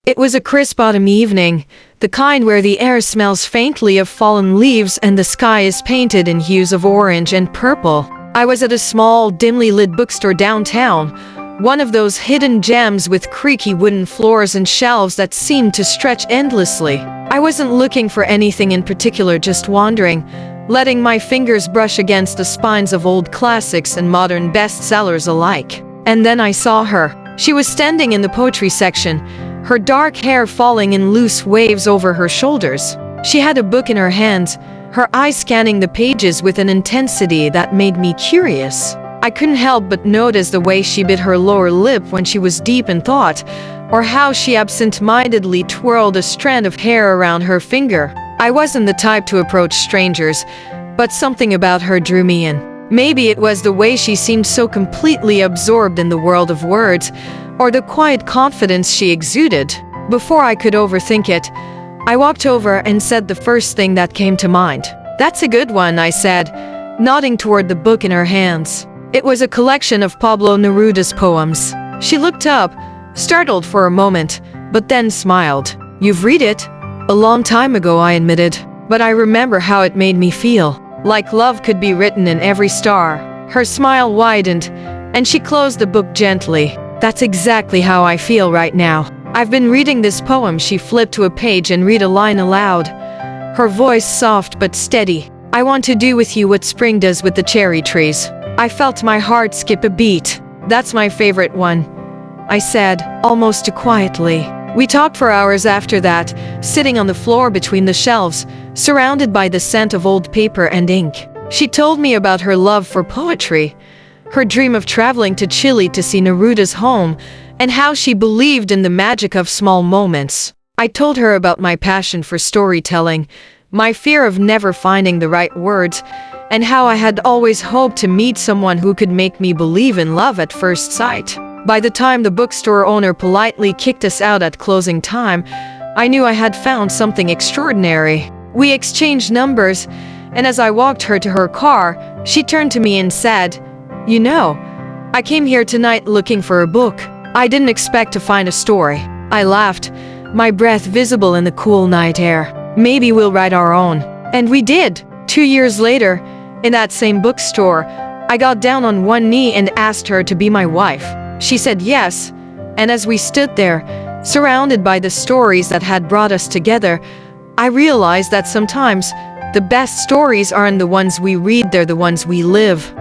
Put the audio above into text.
It was a crisp autumn evening, the kind where the air smells faintly of fallen leaves and the sky is painted in hues of orange and purple. I was at a small, dimly lit bookstore downtown, one of those hidden gems with creaky wooden floors and shelves that seemed to stretch endlessly. I wasn't looking for anything in particular, just wandering, letting my fingers brush against the spines of old classics and modern bestsellers alike. And then I saw her. She was standing in the poetry section, her dark hair falling in loose waves over her shoulders. She had a book in her hands, her eyes scanning the pages with an intensity that made me curious. I couldn't help but notice the way she bit her lower lip when she was deep in thought, or how she absent-mindedly twirled a strand of hair around her finger. I wasn't the type to approach strangers, but something about her drew me in. Maybe it was the way she seemed so completely absorbed in the world of words, or the quiet confidence she exuded. Before I could overthink it, I walked over and said the first thing that came to mind. "That's a good one," I said, nodding toward the book in her hands. It was a collection of Pablo Neruda's poems. She looked up, startled for a moment, but then smiled. "You've read it?" "A long time ago," I admitted, "but I remember how it made me feel. Like love could be written in every star." Her smile widened, and she closed the book gently. "That's exactly how I feel right now. I've been reading this poem." She flipped to a page and read a line aloud, her voice soft but steady. "I want to do with you what spring does with the cherry trees." I felt my heart skip a beat. "That's my favorite one," I said, almost too quietly. We talked for hours after that, sitting on the floor between the shelves, surrounded by the scent of old paper and ink. She told me about her love for poetry, her dream of traveling to Chile to see Neruda's home, and how she believed in the magic of small moments. I told her about my passion for storytelling, my fear of never finding the right words, and how I had always hoped to meet someone who could make me believe in love at first sight. By the time the bookstore owner politely kicked us out at closing time, I knew I had found something extraordinary. We exchanged numbers, and as I walked her to her car, she turned to me and said, "You know, I came here tonight looking for a book. I didn't expect to find a story." I laughed, my breath visible in the cool night air. "Maybe we'll write our own." And we did. 2 years later, in that same bookstore, I got down on one knee and asked her to be my wife. She said yes, and as we stood there, surrounded by the stories that had brought us together, I realized that sometimes the best stories aren't the ones we read, they're the ones we live.